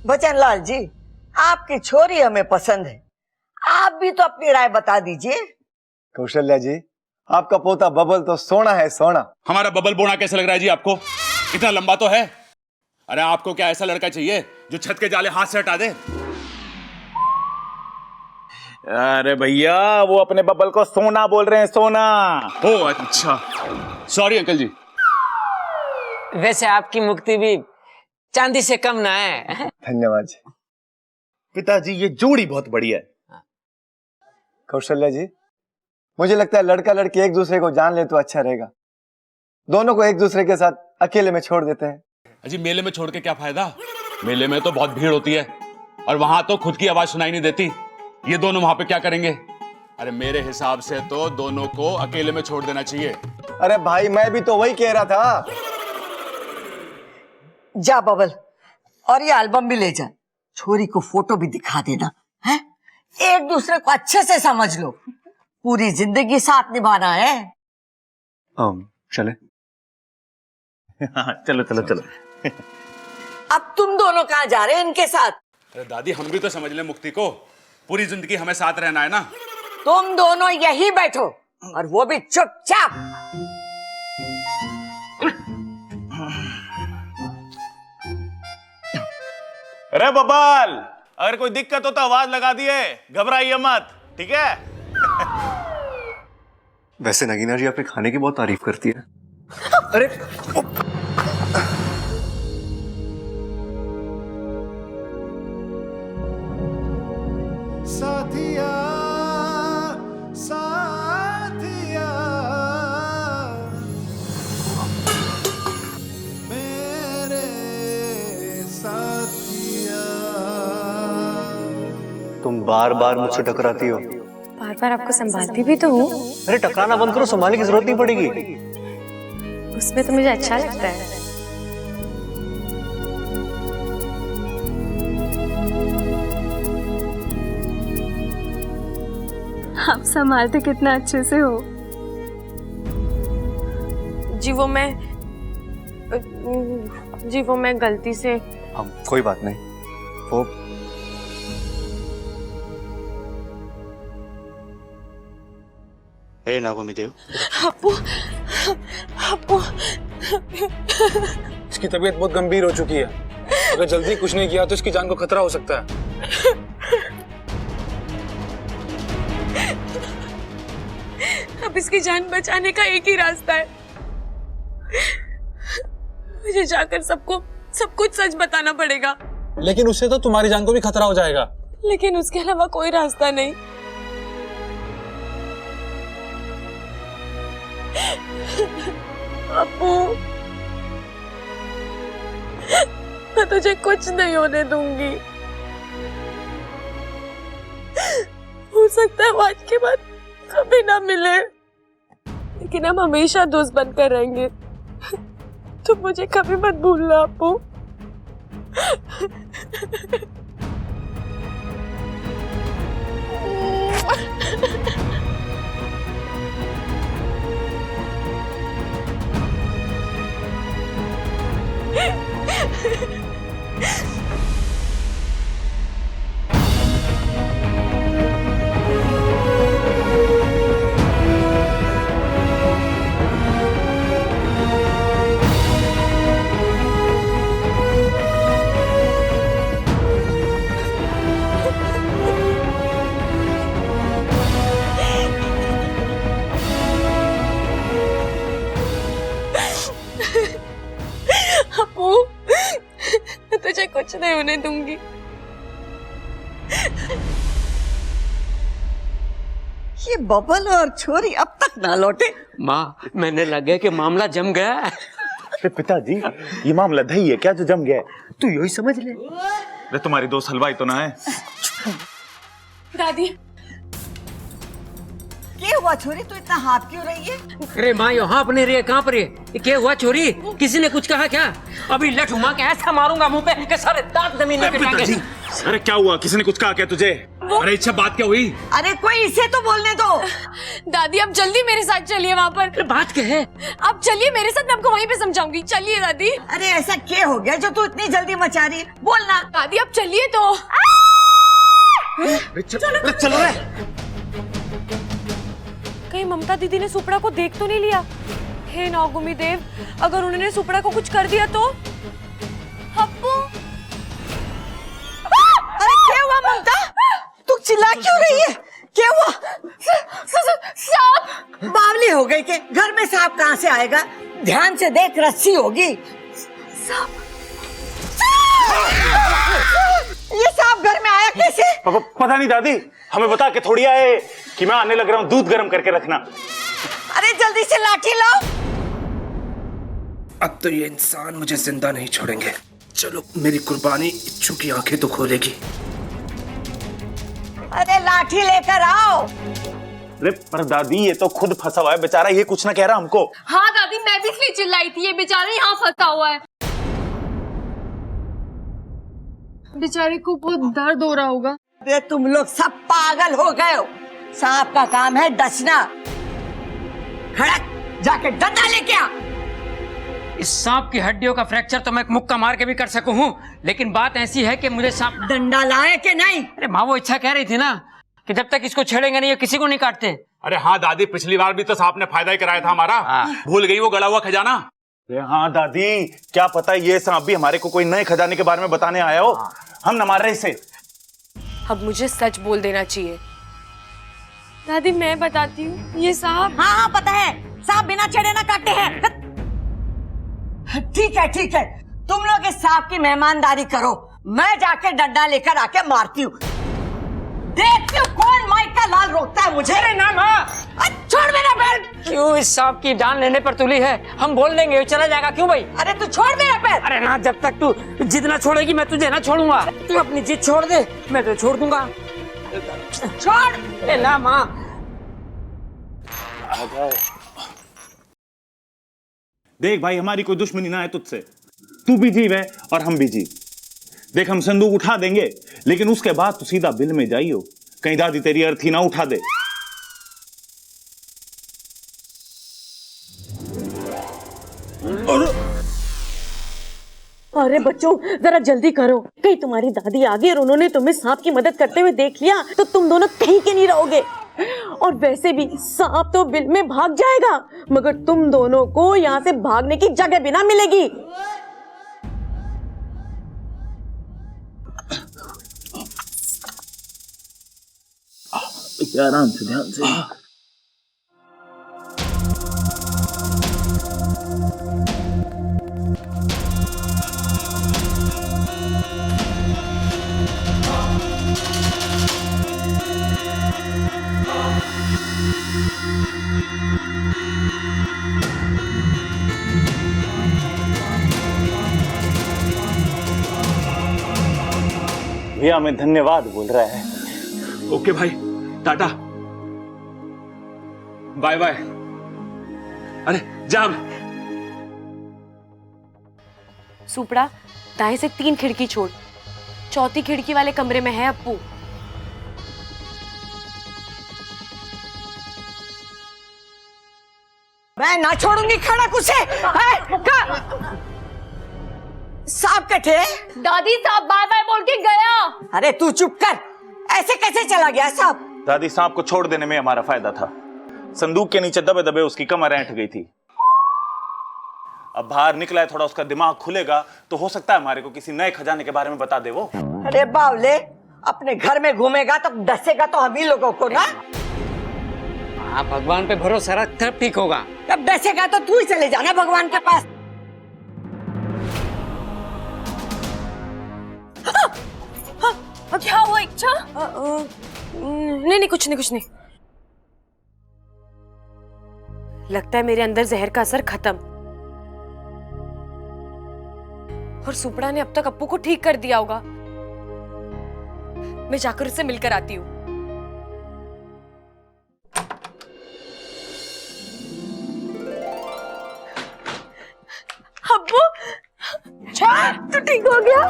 बचनलाल जी, आपकी छोरी हमें पसंद है, आप भी तो अपनी राय बता दीजिए। कौशल्या जी, आपका पोता बबल तो सोना है, सोना। हमारा बबल बोना कैसा लग रहा है जी आपको? इतना लंबा तो है। अरे आपको क्या ऐसा लड़का चाहिए जो छत के जाले हाथ से हटा दे? अरे भैया, वो अपने बबल को सोना बोल रहे हैं, सोना। ओ अच्छा, सॉरी अंकल जी। वैसे आपकी मुक्ति भी चांदी से कम ना है। धन्यवाद जी। पिताजी, ये जोड़ी बहुत बढ़िया है। कौशल्या जी, मुझे लगता है लड़का लड़की एक दूसरे को जान ले तो अच्छा रहेगा। दोनों को एक दूसरे के साथ अकेले में छोड़ देते हैं। अजी मेले में छोड़ के क्या फायदा? मेले में तो बहुत भीड़ होती है और वहां तो खुद की आवाज सुनाई नहीं देती। ये दोनों वहां पे क्या करेंगे? अरे मेरे हिसाब से तो दोनों को अकेले में छोड़ देना चाहिए। अरे भाई, मैं भी तो वही कह रहा था। जा बबल, और ये एल्बम भी ले जा, छोरी को फोटो भी दिखा देना है। एक दूसरे को अच्छे से समझ लो, पूरी जिंदगी साथ निभाना है। चले। हाँ, चलो चलो चलो। अब तुम दोनों कहाँ जा रहे हैं इनके साथ? अरे दादी, हम भी तो समझ ले मुक्ति को, पूरी जिंदगी हमें साथ रहना है ना। तुम दोनों यही बैठो, और वो भी चुपचाप। अरे बबल, अगर कोई दिक्कत हो तो आवाज लगा दिए, घबराइए मत, ठीक है? वैसे नगीना जी आपके खाने की बहुत तारीफ करती है। अरे साथिया साथिया मेरे साथिया। तुम बार बार मुझसे टकराती हो। बार बार आपको संभालती भी तो हूँ। अरे टकराना बंद करो, संभालने की जरूरत नहीं पड़ेगी। उसमें तो मुझे अच्छा लगता है। आप संभालते कितना अच्छे से हो जी। वो मैं गलती से। हम कोई बात नहीं। वो नागोमीदेव, अप्पू, अप्पू। इसकी तबीयत बहुत गंभीर हो चुकी है। अगर जल्दी कुछ नहीं किया तो इसकी जान को खतरा हो सकता है। अब इसकी जान बचाने का एक ही रास्ता है, मुझे जाकर सबको सब कुछ सच बताना पड़ेगा। लेकिन उससे तो तुम्हारी जान को भी खतरा हो जाएगा। लेकिन उसके अलावा कोई रास्ता नहीं। अप्पू, मैं तुझे कुछ नहीं होने दूंगी। हो सकता है आज के बाद कभी ना मिले, लेकिन हम हमेशा दोस्त बनकर रहेंगे। तुम मुझे कभी मत भूलना अप्पू। अप्पू, मैं तुझे कुछ नहीं होने दूंगी। ये बबल और छोरी अब तक ना लौटे। माँ, मैंने लगे कि मामला जम गया। अरे पिताजी, ये मामला दही है क्या जो जम गया? तू यही समझ ले। अरे तुम्हारी दोस्त हलवाई तो ना है? दादी, क्या हुआ छोरी, तू इतना हाथ क्यों रही है? अरे माँ, यो हाँप नहीं रही है, कहाँ पर है? ये क्या हुआ छोरी? किसी ने कुछ कहा क्या? अभी लठुमा के ऐसा मारूंगा मुंह पे कि सारे दांत जमीन में गिर जाएंगे। अरे क्या हुआ? किसी ने कुछ कहा क्या तुझे? वो अरे अच्छा बात क्या हुई? अरे कोई इसे तो बोलने दो। दादी आप जल्दी मेरे साथ चलिए वहाँ पर। बात क्या है? आप चलिए मेरे साथ, मैं आपको वहीं पे समझाऊंगी। चलिए दादी। अरे ऐसा क्या हो गया जो तू इतनी जल्दी मचा रही है? बोलना। दादी आप चलिए तो। चलो रे। कहीं ममता दीदी ने सुपड़ा को देख तो नहीं लिया? हे नागुमी देव, अगर उन्होंने सुपड़ा को कुछ कर दिया तो? हप्पू, अरे क्या हुआ ममता? तू चिल्ला क्यों रही है? क्या हुआ? सांप। बावली हो गई के? घर में सांप कहाँ से आएगा? ध्यान से देख, रस्सी होगी। ये सांप घर में आया कैसे? पता नहीं दादी, हमें बता के थोड़ी आए कि मैं आने लग रहा हूँ, दूध गर्म करके रखना। अरे जल्दी से लाठी लाओ। अब तो ये इंसान मुझे जिंदा नहीं छोड़ेंगे। चलो मेरी कुर्बानी इच्छू की आंखें तो खोलेगी। अरे लाठी लेकर आओ। अरे पर दादी ये तो खुद फंसा हुआ है बेचारा, ये कुछ ना कह रहा हमको। हाँ दादी, मैं भी इसलिए चिल्लाई थी, ये बेचारा यहाँ फंसा हुआ है। बेचारे को बहुत दर्द हो रहा होगा। अरे तुम लोग सब पागल हो गए हो। सांप का काम है डसना। खड़क जाके डंडा लेके आ। इस सांप की हड्डियों का फ्रैक्चर तो मैं एक मुक्का मार के भी कर सकूं हूं, लेकिन बात ऐसी है कि मुझे सांप। डंडा लाए कि नहीं? अरे माँ वो इच्छा कह रही थी ना कि जब तक इसको छेड़ेंगे नहीं ये किसी को नहीं काटते। अरे हाँ दादी, पिछली बार भी तो सांप ने फायदा ही कराया था हमारा। भूल गई वो गड़ा हुआ खजाना? अरे हाँ दादी, क्या पता ये सांप भी हमारे को कोई नए खजाने के बारे में बताने आया हो। हम न मार रहे इसे। अब मुझे सच बोल देना चाहिए। दादी मैं बताती हूँ, ये सांप। हाँ हाँ पता है, सांप बिना छेड़े ना काटते हैं। ठीक है ठीक है, तुम लोग इस सांप की मेहमानदारी करो, मैं जाके डंडा लेकर आके मारती हूँ। देखती हूँ कौन माइक का लाल रोकता है मुझे। अरे ना माँ, छोड़ मेरा पैर। क्यों इस सांप की जान लेने पर तुली है? हम बोल देंगे वो चला जाएगा। क्यों भाई? अरे तू छोड़ मेरा पैर। अरे ना, जब तक तू जिद ना छोड़ेगी मैं तुझे ना छोड़ूंगा। तू अपनी जिद छोड़ दे, मैं तो छोड़ दूंगा। छोड़। अरे ना माँ। देख भाई, हमारी कोई दुश्मनी ना है तुझसे। तू भी जीव है और हम भी जीव। देख हम संदूक उठा देंगे, लेकिन उसके बाद तू सीधा बिल में जाइयो, कहीं दादी तेरी अर्थी ना उठा दे। अरे बच्चों जरा जल्दी करो, कहीं तुम्हारी दादी आ गई और उन्होंने तुम्हें सांप की मदद करते हुए देख लिया तो तुम दोनों कहीं के नहीं रहोगे। और वैसे भी सांप तो बिल में भाग जाएगा, मगर तुम दोनों को यहाँ से भागने की जगह भी ना मिलेगी। आराम से, ध्यान से। भैया हमें धन्यवाद बोल रहा है। ओके भाई, टाटा, बाय बाय। अरे जा। सुपड़ा, दाएं से 3 खिड़की छोड़, चौथी खिड़की वाले कमरे में है अप्पू। मैं ना छोड़ूंगी खड़क उसे। सांप कटे। दादी साहब बाय बाय बोल के गया। अरे तू चुप कर, ऐसे कैसे चला गया सांप? दादी, सांप को छोड़ देने में हमारा फायदा था। संदूक के नीचे दबे दबे उसकी कमर ऐंठ गई थी। अब बाहर निकला है, थोड़ा उसका दिमाग खुलेगा तो हो सकता है हमारे को किसी नए खजाने के बारे में बता दे वो। अरे बावले, अपने घर में घूमेगा तो डसेगा तो हम ही लोगों को ना। हाँ, भगवान पे भरोसा रख, तब ठीक होगा। जब डसेगा तो तू ही चले जाना भगवान के पास। क्या हुआ इच्छा? नहीं नहीं, कुछ नहीं कुछ नहीं। लगता है मेरे अंदर जहर का असर खत्म, और सुपड़ा ने अब तक अप्पू को ठीक कर दिया होगा। मैं जाकर उससे मिलकर आती हूँ। अप्पू, तू ठीक हो गया?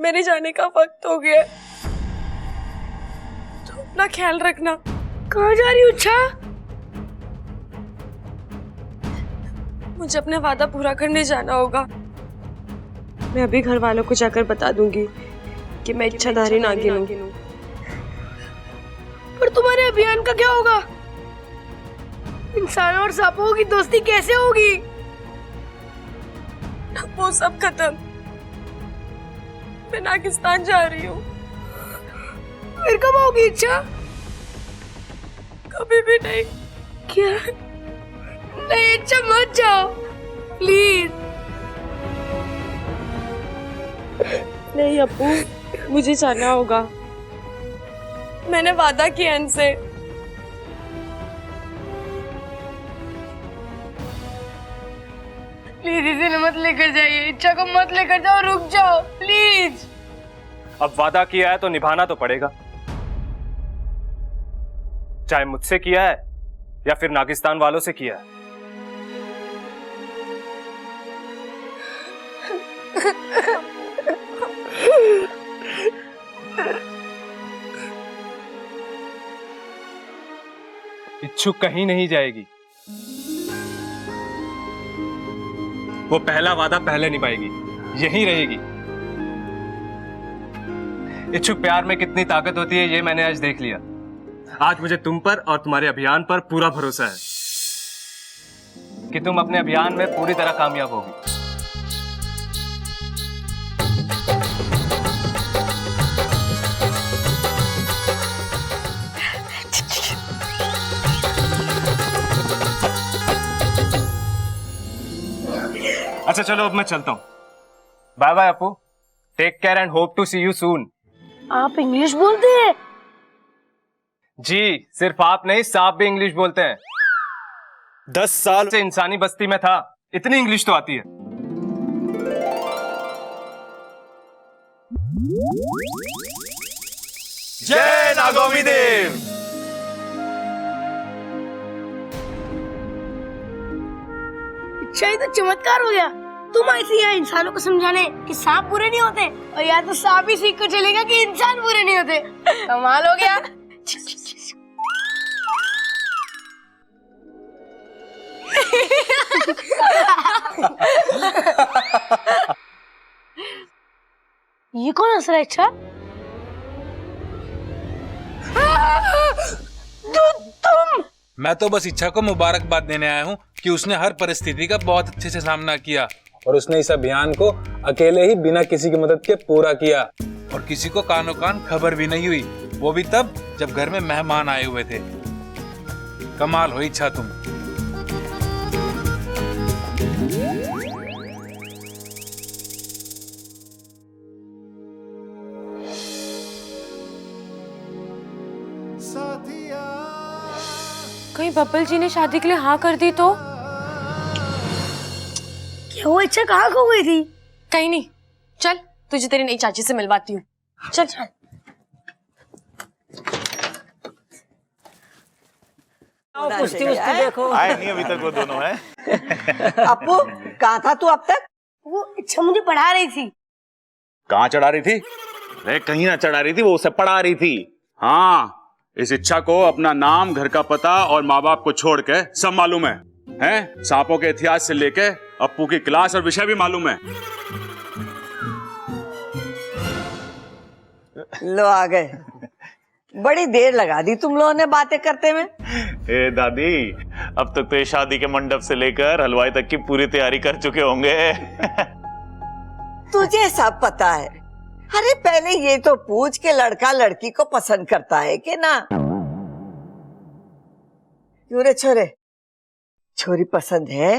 मेरे जाने का वक्त हो गया है। तो अपना ख्याल रखना। कहाँ जा रही हो इच्छा? मुझे अपना वादा पूरा करने जाना होगा। मैं अभी घर वालों को जाकर बता दूंगी कि मैं इच्छाधारी नागिन हूँ। पर तुम्हारे अभियान का क्या होगा? इंसानों और सांपों की दोस्ती कैसे होगी? वो सब खत्म। मैं नागिस्तान जा रही हूँ। फिर कब होगी इच्छा? कभी भी नहीं। क्या? नहीं इच्छा, मत जाओ प्लीज। नहीं अप्पू, मुझे जाना होगा। मैंने वादा किया इनसे। प्लीज इसे मत लेकर जाइए। इच्छा को मत लेकर जाओ, रुक जाओ प्लीज। अब वादा किया है तो निभाना तो पड़ेगा, चाहे मुझसे किया है या फिर नागिस्तान वालों से किया है। इच्छुक कहीं नहीं जाएगी। वो पहला वादा पहले निभाएगी, यहीं रहेगी। इच्छुक प्यार में कितनी ताकत होती है ये मैंने आज देख लिया। आज मुझे तुम पर और तुम्हारे अभियान पर पूरा भरोसा है कि तुम अपने अभियान में पूरी तरह कामयाब होगी। अच्छा चलो अब मैं चलता हूँ। Bye bye Apu, take care and hope to see you soon. आप इंग्लिश बोलते हैं? जी, सिर्फ आप नहीं, सांप भी इंग्लिश बोलते हैं। 10 साल से इंसानी बस्ती में था, इतनी इंग्लिश तो आती है। जय नागोमी देव। अच्छा, ये तो चमत्कार हो गया। तुम ऐसे यहाँ इंसानों को समझाने कि सांप बुरे नहीं होते, और या तो सांप ही सीख कर चलेगा कि इंसान बुरे नहीं होते। कमाल हो गया। ये कौन हंस रहा है? अच्छा, तुम? मैं तो बस इच्छा को मुबारकबाद देने आया हूँ कि उसने हर परिस्थिति का बहुत अच्छे से सामना किया और उसने इस अभियान को अकेले ही बिना किसी की मदद के पूरा किया। और किसी को कानो कान खबर भी नहीं हुई, वो भी तब जब घर में मेहमान आए हुए थे। कमाल हो इच्छा तुम। कहीं बब्बल जी ने शादी के लिए हाँ कर दी तो? क्या वो इच्छा कहाँ खो गई थी? कहीं नहीं। चल तुझे तेरी नई चाची से मिलवाती हूँ। चल चल। कुश्ती देखो। आए नहीं अभी तक वो दोनों है। अपू, कहाँ था तू अब तक? वो इच्छा मुझे पढ़ा रही थी। कहाँ चढ़ा रही थी? अरे कहीं ना चढ़ा रही थी, वो उसे पढ़ा रही थी। हाँ, इस इच्छा को अपना नाम, घर का पता और माँ बाप को छोड़ के सब मालूम है, हैं? सांपों के इतिहास से लेके अप्पू की क्लास और विषय भी मालूम है। लो आ गए। बड़ी देर लगा दी तुम लोगों ने बातें करते में। ए दादी, अब तक तो ये शादी के मंडप से लेकर हलवाई तक की पूरी तैयारी कर चुके होंगे। तुझे सब पता है। अरे पहले ये तो पूछ के लड़का लड़की को पसंद करता है कि ना? क्यों रे छोरे, छोरी पसंद है?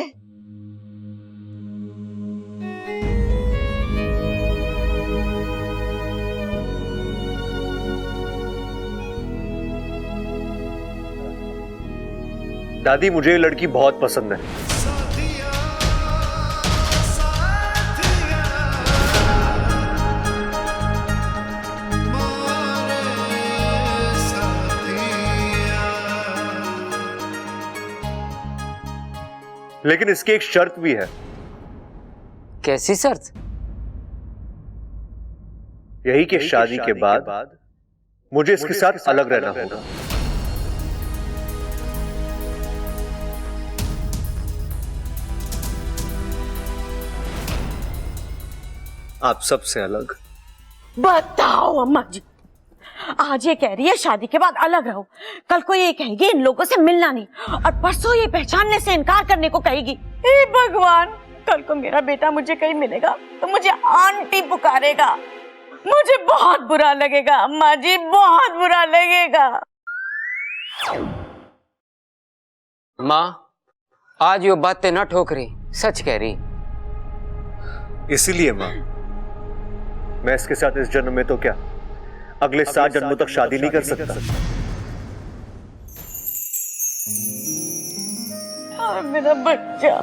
दादी मुझे ये लड़की बहुत पसंद है। लेकिन इसकी एक शर्त भी है। कैसी शर्त? यही कि शादी के बाद मुझे इसके साथ अलग रहना होगा। आप सबसे अलग। बताओ अम्मा जी, आज ये कह रही है शादी के बाद अलग रहो, कल को ये कहेगी इन लोगों से मिलना नहीं, और परसों ये पहचानने से इनकार करने को कहेगी। हे भगवान, कल को मेरा बेटा मुझे कहीं मिलेगा तो मुझे आंटी पुकारेगा, मुझे बहुत बुरा लगेगा अम्मा जी, बहुत बुरा लगेगा। माँ, आज यो बातें न ठोकरी, सच कह रही। इसीलिए मां, मैं इसके साथ इस जन्म में तो क्या, अगले 7 जन्मों तक शादी नहीं कर सकता। मेरा बच्चा।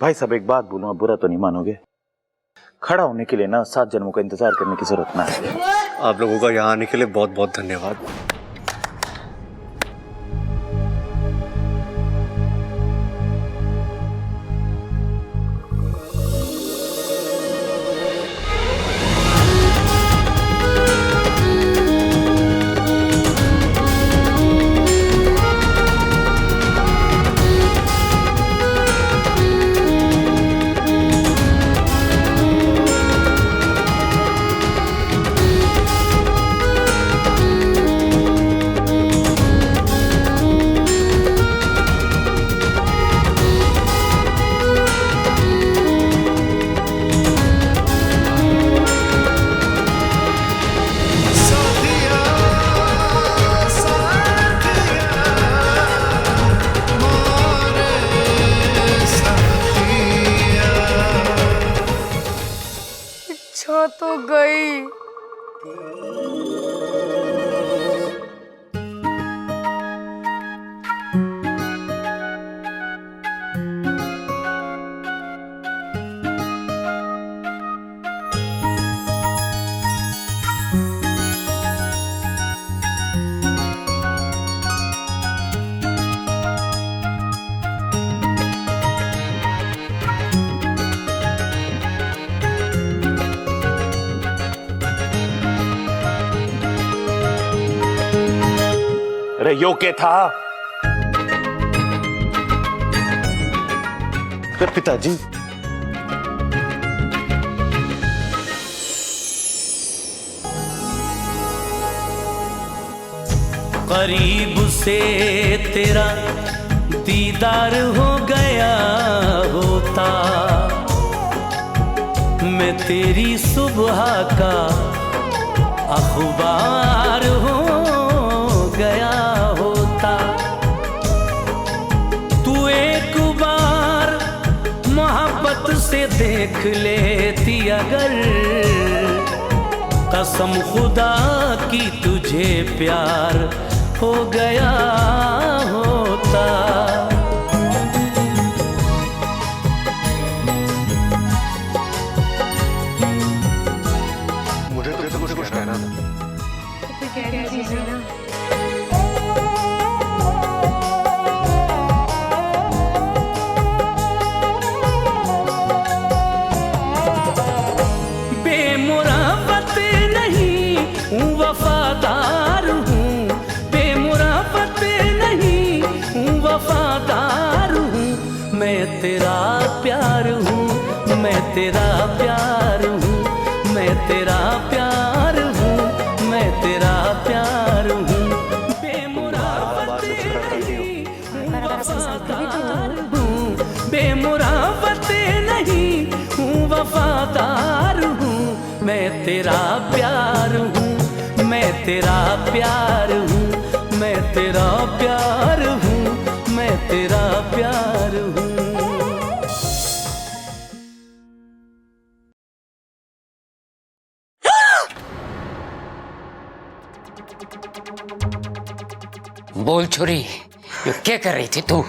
भाई साहब, एक बात बोलूं, आप बुरा तो नहीं मानोगे? खड़ा होने के लिए ना 7 जन्मों का इंतजार करने की जरूरत ना है। आप लोगों का यहाँ आने के लिए बहुत बहुत धन्यवाद। इच्छा तो गई। अरे यो के था? अरे पिताजी, करीब से तेरा दीदार हो गया होता, मैं तेरी सुबह का अखबार हो गया होता। तू एक बार मोहब्बत से देख लेती अगर, कसम खुदा की तुझे प्यार हो गया होता। मुझे तो कुछ कहना था। बेमुराफत नहीं हूँ, वफादार हूँ, बेमुराफत नहीं हूँ, वफादार हूँ, मैं तेरा प्यार हूँ, मैं तेरा प्यार हूँ, मैं तेरा प्यार हूँ, मैं तेरा प्यार हूँ। बेमुराफत नहीं हूँ, वफादार हूँ, बेमुराफत नहीं हूँ, वफादार हूँ, मैं तेरा प्यार हूँ, मैं तेरा प्यार हूँ, मैं तेरा प्यार हूँ, मैं तेरा प्यार हूँ। बोल छोरी, ये क्या कर रही थी तू?